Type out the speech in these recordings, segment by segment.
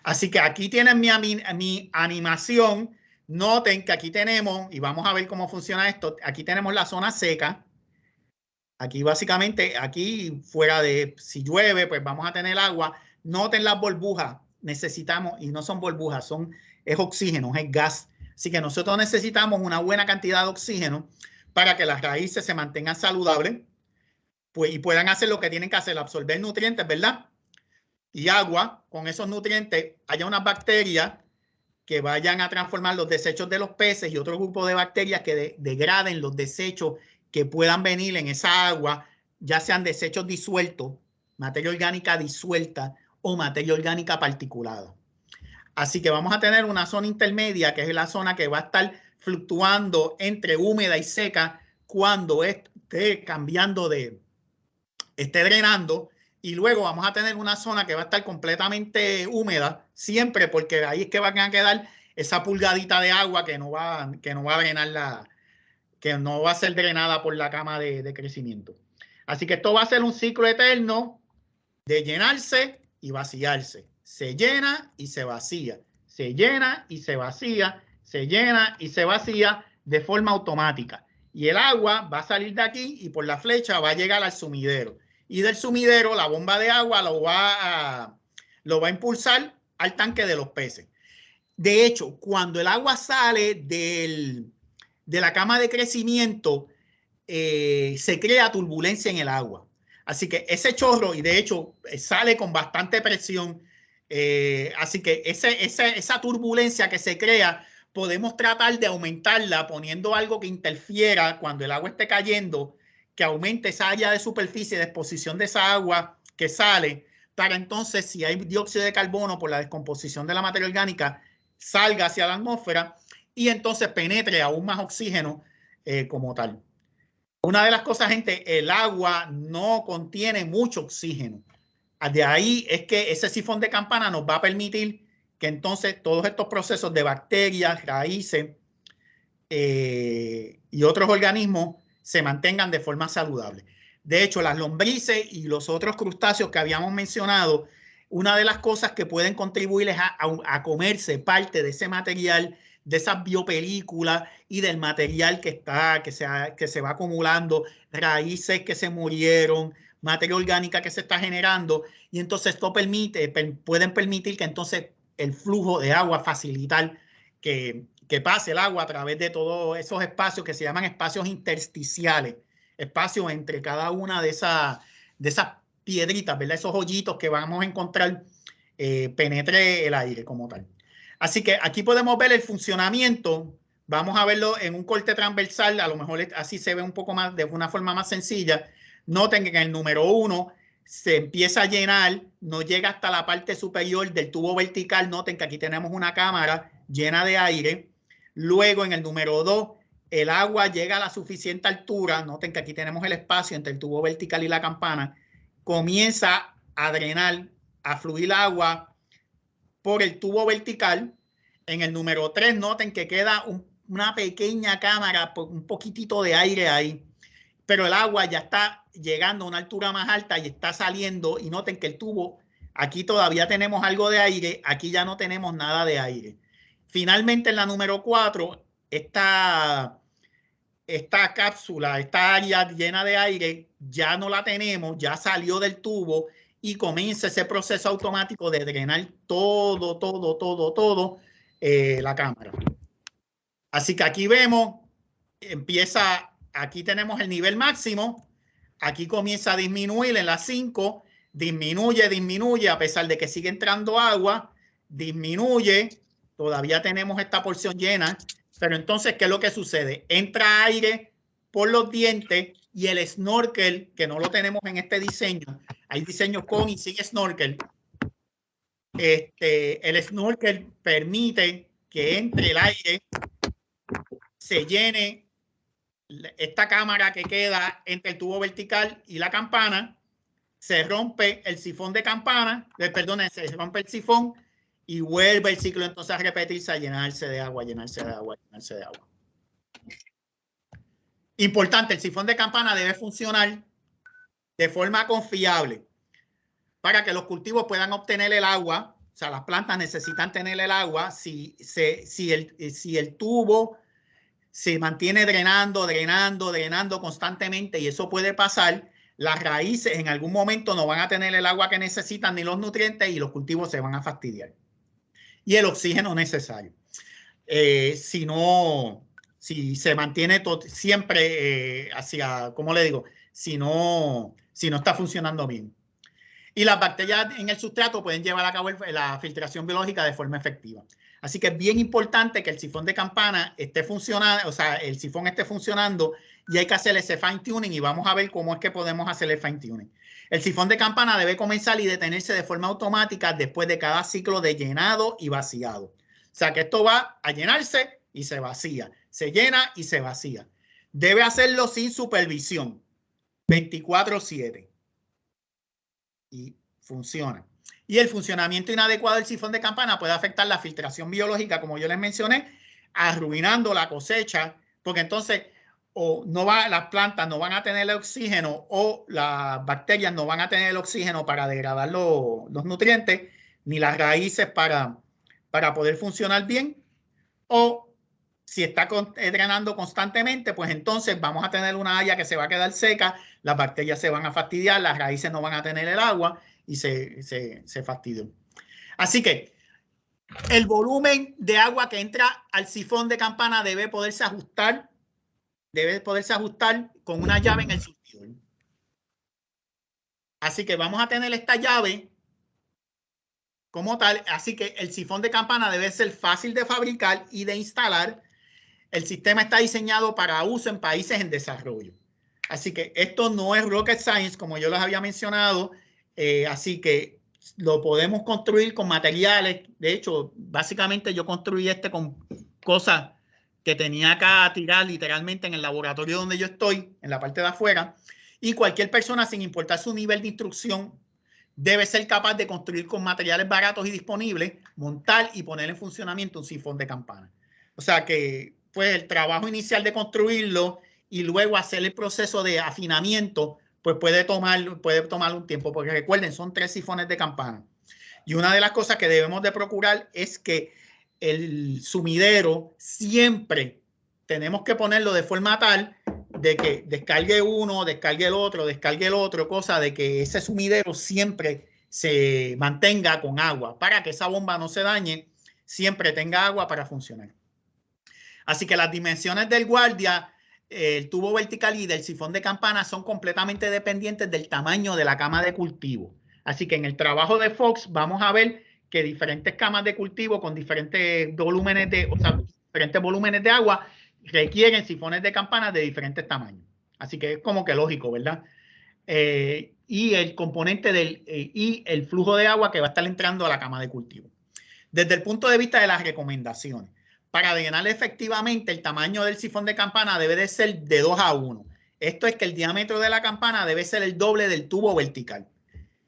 Así que aquí tienen mi animación. Noten que aquí tenemos, y vamos a ver cómo funciona esto, aquí tenemos la zona seca. Aquí básicamente, aquí fuera de, si llueve, pues vamos a tener agua. Noten las burbujas, necesitamos, y no son burbujas, es oxígeno, es gas. Así que nosotros necesitamos una buena cantidad de oxígeno para que las raíces se mantengan saludables, pues, y puedan hacer lo que tienen que hacer, absorber nutrientes, ¿verdad? Y agua, con esos nutrientes, haya unas bacterias que vayan a transformar los desechos de los peces y otro grupo de bacterias que degraden los desechos que puedan venir en esa agua, ya sean desechos disueltos, materia orgánica disuelta o materia orgánica particulada. Así que vamos a tener una zona intermedia, que es la zona que va a estar fluctuando entre húmeda y seca cuando esté cambiando esté drenando, y luego vamos a tener una zona que va a estar completamente húmeda siempre, porque ahí es que van a quedar esa pulgadita de agua que no va a drenar que no va a ser drenada por la cama de crecimiento. Así que esto va a ser un ciclo eterno de llenarse y vaciarse. Se llena y se vacía. Se llena y se vacía. Se llena y se vacía de forma automática. Y el agua va a salir de aquí y por la flecha va a llegar al sumidero. Y del sumidero la bomba de agua lo va a impulsar al tanque de los peces. De hecho, cuando el agua sale de la cama de crecimiento, se crea turbulencia en el agua. Así que ese chorro, y de hecho sale con bastante presión, así que esa turbulencia que se crea, podemos tratar de aumentarla poniendo algo que interfiera cuando el agua esté cayendo, que aumente esa área de superficie de exposición de esa agua que sale, para entonces, si hay dióxido de carbono por la descomposición de la materia orgánica, salga hacia la atmósfera y entonces penetre aún más oxígeno como tal. Una de las cosas, gente, el agua no contiene mucho oxígeno. De ahí es que ese sifón de campana nos va a permitir que entonces todos estos procesos de bacterias, raíces y otros organismos se mantengan de forma saludable. De hecho, las lombrices y los otros crustáceos que habíamos mencionado, una de las cosas que pueden contribuir es a comerse parte de ese material, de esas biopelículas y del material que se va acumulando, raíces que se murieron, materia orgánica que se está generando, y entonces esto pueden permitir que entonces el flujo de agua, facilitar que pase el agua a través de todos esos espacios que se llaman espacios intersticiales, espacios entre cada una de esas piedritas, ¿verdad? Esos hoyitos que vamos a encontrar, penetre el aire como tal. Así que aquí podemos ver el funcionamiento. Vamos a verlo en un corte transversal, a lo mejor así se ve un poco más, de una forma más sencilla. Noten que en el número 1 se empieza a llenar, no llega hasta la parte superior del tubo vertical. Noten que aquí tenemos una cámara llena de aire. Luego en el número 2, el agua llega a la suficiente altura. Noten que aquí tenemos el espacio entre el tubo vertical y la campana. Comienza a drenar, a fluir agua por el tubo vertical. En el número 3, noten que queda una pequeña cámara, un poquitito de aire ahí, pero el agua ya está llegando a una altura más alta y está saliendo. Y noten que el tubo, aquí todavía tenemos algo de aire, aquí ya no tenemos nada de aire. Finalmente, en la número 4, esta cápsula, esta área llena de aire, ya no la tenemos, ya salió del tubo y comienza ese proceso automático de drenar todo la cámara. Así que aquí vemos, aquí tenemos el nivel máximo, aquí comienza a disminuir en las 5, disminuye, a pesar de que sigue entrando agua, disminuye, todavía tenemos esta porción llena, pero entonces, ¿qué es lo que sucede? Entra aire por los dientes y el snorkel, que no lo tenemos en este diseño, hay diseños con y sin snorkel. El snorkel permite que entre el aire, se llene esta cámara que queda entre el tubo vertical y la campana, se rompe el sifón de campana, se rompe el sifón y vuelve el ciclo entonces a repetirse, a llenarse de agua, llenarse de agua, llenarse de agua. Importante, el sifón de campana debe funcionar de forma confiable para que los cultivos puedan obtener el agua O sea, las plantas necesitan tener el agua. Si el tubo se mantiene drenando constantemente, y eso puede pasar, las raíces en algún momento no van a tener el agua que necesitan ni los nutrientes y los cultivos se van a fastidiar. Y el oxígeno necesario. Si se mantiene siempre hacia, ¿cómo le digo? Si no está funcionando bien. Y las bacterias en el sustrato pueden llevar a cabo la filtración biológica de forma efectiva. Así que es bien importante que el sifón de campana esté funcionando, o sea, el sifón esté funcionando, y hay que hacer ese fine tuning, y vamos a ver cómo es que podemos hacer el fine tuning. El sifón de campana debe comenzar y detenerse de forma automática después de cada ciclo de llenado y vaciado. O sea que esto va a llenarse y se vacía, se llena y se vacía. Debe hacerlo sin supervisión, 24/7. Y funciona. Y el funcionamiento inadecuado del sifón de campana puede afectar la filtración biológica, como yo les mencioné, arruinando la cosecha, porque entonces las plantas no van a tener el oxígeno, o las bacterias no van a tener el oxígeno para degradar los nutrientes, ni las raíces para poder funcionar bien. O si está drenando constantemente, pues entonces vamos a tener una área que se va a quedar seca, las bacterias se van a fastidiar, las raíces no van a tener el agua y se fastidian. Así que el volumen de agua que entra al sifón de campana debe poderse ajustar con una llave en el surtidor. Así que vamos a tener esta llave como tal. Así que el sifón de campana debe ser fácil de fabricar y de instalar. El sistema está diseñado para uso en países en desarrollo. Así que esto no es rocket science, como yo les había mencionado. Así que lo podemos construir con materiales. De hecho, básicamente yo construí con cosas que tenía acá tirar literalmente en el laboratorio donde yo estoy, en la parte de afuera. Y cualquier persona, sin importar su nivel de instrucción, debe ser capaz de construir con materiales baratos y disponibles, montar y poner en funcionamiento un sifón de campana. O sea que pues el trabajo inicial de construirlo y luego hacer el proceso de afinamiento, pues puede tomar un tiempo, porque recuerden, son 3 sifones de campana. Y una de las cosas que debemos de procurar es que el sumidero siempre tenemos que ponerlo de forma tal de que descargue uno, descargue el otro, cosa de que ese sumidero siempre se mantenga con agua, para que esa bomba no se dañe, siempre tenga agua para funcionar. Así que las dimensiones del guardia, el tubo vertical y del sifón de campana son completamente dependientes del tamaño de la cama de cultivo. Así que en el trabajo de Fox vamos a ver que diferentes camas de cultivo con diferentes volúmenes de agua requieren sifones de campana de diferentes tamaños. Así que es como que lógico, ¿verdad? Y el componente y el flujo de agua que va a estar entrando a la cama de cultivo. Desde el punto de vista de las recomendaciones, para drenar efectivamente, el tamaño del sifón de campana debe de ser de 2:1. Esto es que el diámetro de la campana debe ser el doble del tubo vertical.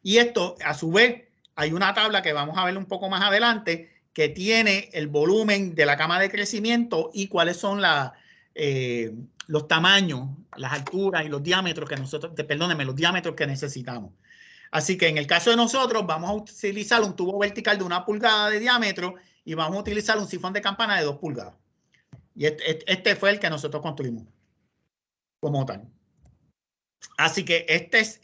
Y esto, a su vez, hay una tabla que vamos a ver un poco más adelante que tiene el volumen de la cama de crecimiento y cuáles son los tamaños, las alturas y los diámetros los diámetros que necesitamos. Así que en el caso de nosotros vamos a utilizar un tubo vertical de 1 pulgada de diámetro y vamos a utilizar un sifón de campana de 2 pulgadas. Y este fue el que nosotros construimos como tal. Así que esta es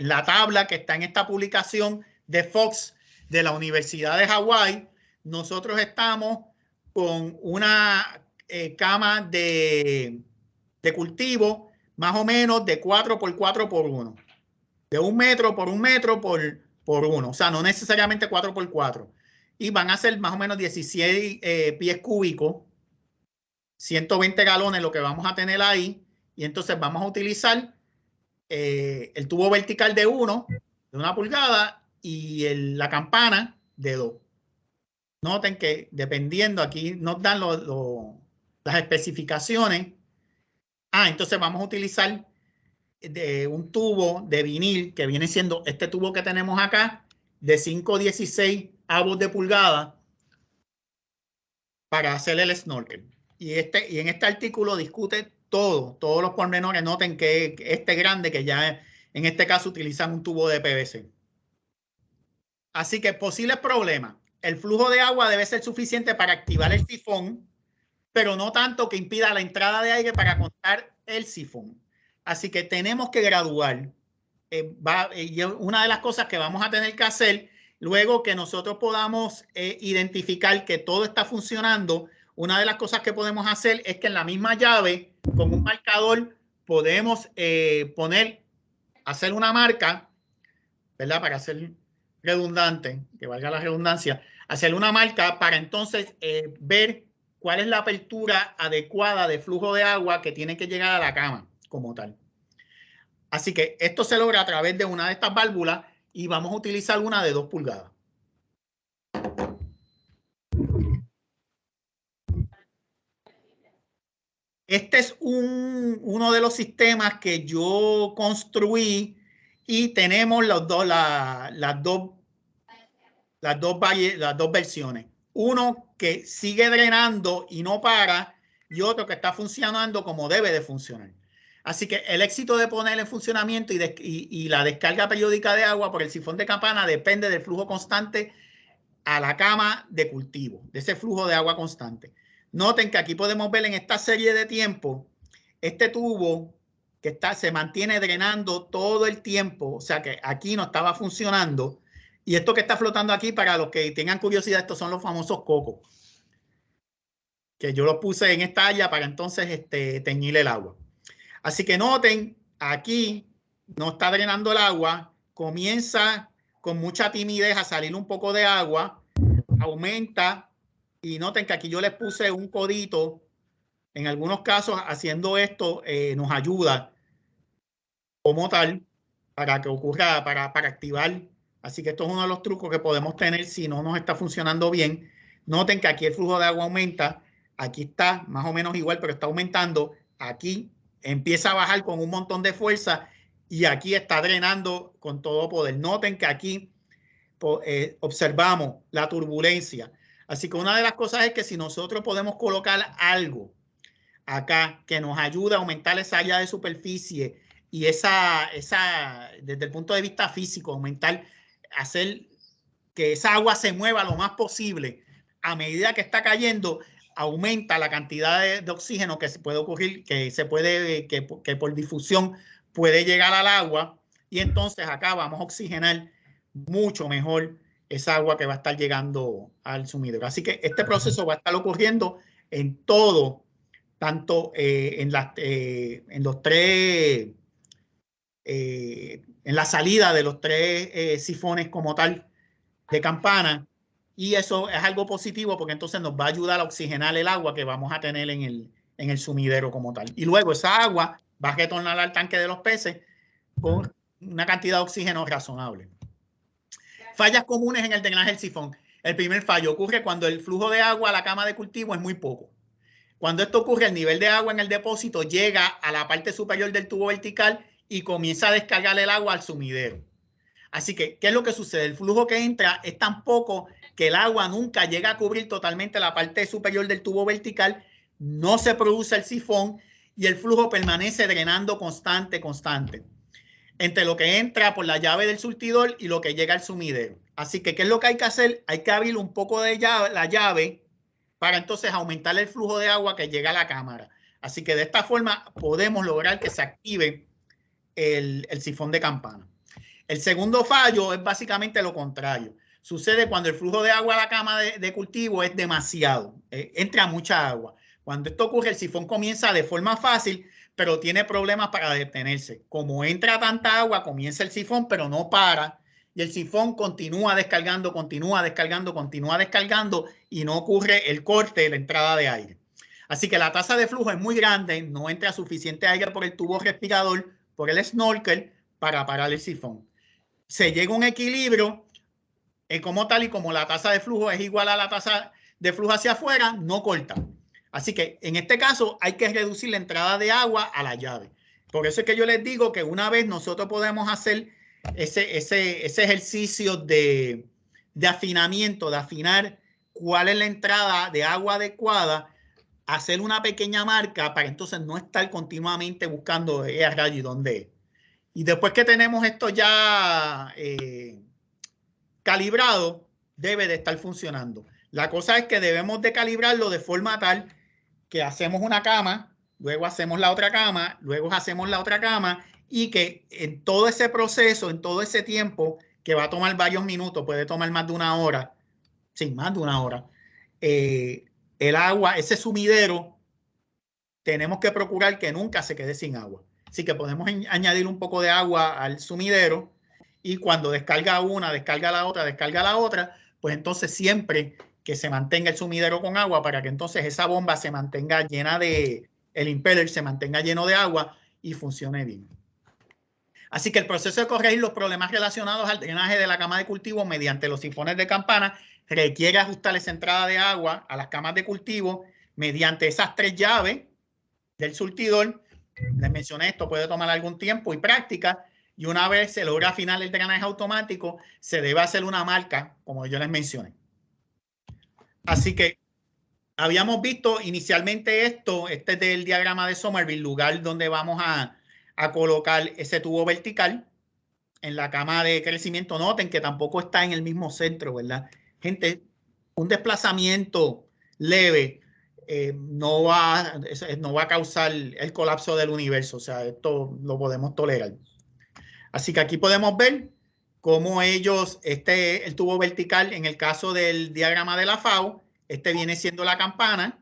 la tabla que está en esta publicación de Fox de la Universidad de Hawái. Nosotros estamos con una cama de cultivo más o menos de 4 por 4 por 1. De 1 metro por 1 metro por 1. O sea, no necesariamente 4 por 4. Y van a ser más o menos 16 pies cúbicos, 120 galones lo que vamos a tener ahí. Y entonces vamos a utilizar el tubo vertical de 1 pulgada y la campana de 2. Noten que dependiendo, aquí nos dan las especificaciones. Entonces vamos a utilizar un tubo de vinil que viene siendo este tubo que tenemos acá de 5/16 avos de pulgada para hacer el snorkel. Y en este artículo discute todos los pormenores. Noten que grande, que ya en este caso utilizan un tubo de PVC. Así que posibles problemas. El flujo de agua debe ser suficiente para activar el sifón, pero no tanto que impida la entrada de aire para contar el sifón. Así que tenemos que graduar. Una de las cosas que vamos a tener que hacer luego que nosotros podamos identificar que todo está funcionando, una de las cosas que podemos hacer es que en la misma llave, con un marcador, podemos hacer una marca, ¿verdad? Para ser redundante, que valga la redundancia, hacer una marca para entonces ver cuál es la apertura adecuada de flujo de agua que tiene que llegar a la cama como tal. Así que esto se logra a través de una de estas válvulas y vamos a utilizar una de 2 pulgadas. Este es uno de los sistemas que yo construí y tenemos las dos versiones. Uno que sigue drenando y no para y otro que está funcionando como debe de funcionar. Así que el éxito de poner en funcionamiento y la descarga periódica de agua por el sifón de campana depende del flujo constante a la cama de cultivo, de ese flujo de agua constante. Noten que aquí podemos ver en esta serie de tiempo, este tubo que se mantiene drenando todo el tiempo, o sea que aquí no estaba funcionando. Y esto que está flotando aquí, para los que tengan curiosidad, estos son los famosos cocos, que yo los puse en esta área para entonces teñir el agua. Así que noten, aquí no está drenando el agua, comienza con mucha timidez a salir un poco de agua, aumenta y noten que aquí yo les puse un codito. En algunos casos haciendo esto nos ayuda como tal para que ocurra, para activar. Así que esto es uno de los trucos que podemos tener si no nos está funcionando bien. Noten que aquí el flujo de agua aumenta, aquí está más o menos igual, pero está aumentando. Aquí empieza a bajar con un montón de fuerza y aquí está drenando con todo poder. Noten que aquí observamos la turbulencia. Así que una de las cosas es que si nosotros podemos colocar algo acá que nos ayuda a aumentar esa área de superficie y desde el punto de vista físico, hacer que esa agua se mueva lo más posible a medida que está cayendo, aumenta la cantidad de oxígeno que se puede ocurrir, que por difusión puede llegar al agua, y entonces acá vamos a oxigenar mucho mejor esa agua que va a estar llegando al sumidero. Así que este proceso va a estar ocurriendo en todo, tanto en los tres, en la salida de los tres sifones como tal de campana, y eso es algo positivo porque entonces nos va a ayudar a oxigenar el agua que vamos a tener en el sumidero como tal. Y luego esa agua va a retornar al tanque de los peces con una cantidad de oxígeno razonable. Fallas comunes en el drenaje del sifón. El primer fallo ocurre cuando el flujo de agua a la cama de cultivo es muy poco. Cuando esto ocurre, el nivel de agua en el depósito llega a la parte superior del tubo vertical y comienza a descargar el agua al sumidero. Así que, ¿qué es lo que sucede? El flujo que entra es tan poco que el agua nunca llega a cubrir totalmente la parte superior del tubo vertical, no se produce el sifón y el flujo permanece drenando constante. Entre lo que entra por la llave del surtidor y lo que llega al sumidero. Así que, ¿qué es lo que hay que hacer? Hay que abrir un poco de la llave para entonces aumentar el flujo de agua que llega a la cámara. Así que de esta forma podemos lograr que se active el sifón de campana. El segundo fallo es básicamente lo contrario. Sucede cuando el flujo de agua a la cama de cultivo es demasiado, entra mucha agua. Cuando esto ocurre, el sifón comienza de forma fácil, pero tiene problemas para detenerse. Como entra tanta agua, comienza el sifón, pero no para. Y el sifón continúa descargando y no ocurre el corte de la entrada de aire. Así que la tasa de flujo es muy grande, no entra suficiente aire por el tubo respirador, por el snorkel, para parar el sifón. Se llega a un equilibrio como tal, y como la tasa de flujo es igual a la tasa de flujo hacia afuera, no corta. Así que en este caso hay que reducir la entrada de agua a la llave. Por eso es que yo les digo que una vez nosotros podemos hacer ese ejercicio de afinamiento, de afinar cuál es la entrada de agua adecuada, hacer una pequeña marca para entonces no estar continuamente buscando a rayo y dónde es. Y después que tenemos esto ya calibrado, debe de estar funcionando. La cosa es que debemos de calibrarlo de forma tal que hacemos una cama, luego hacemos la otra cama, luego hacemos la otra cama, y que en todo ese proceso, en todo ese tiempo, que va a tomar varios minutos, puede tomar más de una hora, sí, más de una hora, el agua, ese sumidero, tenemos que procurar que nunca se quede sin agua. Así que podemos añadir un poco de agua al sumidero, y cuando descarga una, descarga la otra, pues entonces siempre que se mantenga el sumidero con agua, para que entonces esa bomba se mantenga llena de, el impeller se mantenga lleno de agua y funcione bien. Así que el proceso de corregir los problemas relacionados al drenaje de la cama de cultivo mediante los sifones de campana requiere ajustar esa entrada de agua a las camas de cultivo mediante esas 3 llaves del surtidor. Les mencioné, esto puede tomar algún tiempo y práctica, y una vez se logra afinar el drenaje automático, se debe hacer una marca, como yo les mencioné. Así que habíamos visto inicialmente esto, este es del diagrama de Somerville, lugar donde vamos a colocar ese tubo vertical en la cama de crecimiento. Noten que tampoco está en el mismo centro, ¿verdad? Gente, un desplazamiento leve no va a causar el colapso del universo. O sea, esto lo podemos tolerar. Así que aquí podemos ver cómo ellos, el tubo vertical, en el caso del diagrama de la FAO, viene siendo la campana.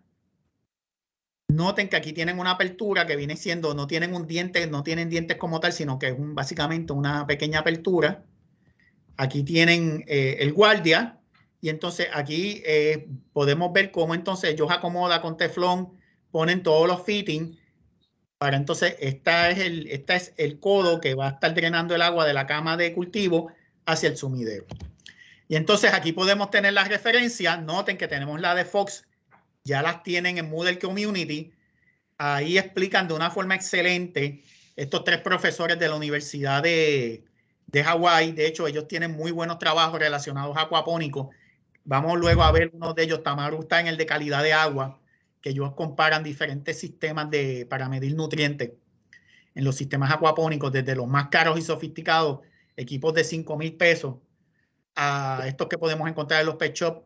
Noten que aquí tienen una apertura que viene siendo, no tienen un diente, no tienen dientes como tal, sino que es básicamente una pequeña apertura. Aquí tienen el guardia, y entonces aquí podemos ver cómo entonces ellos acomodan con teflón, ponen todos los fittings para entonces, este es el codo que va a estar drenando el agua de la cama de cultivo hacia el sumidero. Y entonces aquí podemos tener las referencias. Noten que tenemos la de Fox, ya las tienen en Moodle Community. Ahí explican de una forma excelente estos 3 profesores de la Universidad de Hawái. De hecho, ellos tienen muy buenos trabajos relacionados a acuapónicos. Vamos luego a ver uno de ellos. Tamaru está en el de calidad de agua, que ellos comparan diferentes sistemas para medir nutrientes en los sistemas acuapónicos, desde los más caros y sofisticados, equipos de $5,000, a estos que podemos encontrar en los pet shops,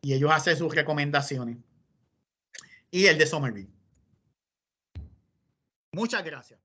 y ellos hacen sus recomendaciones. Y el de Somerville. Muchas gracias.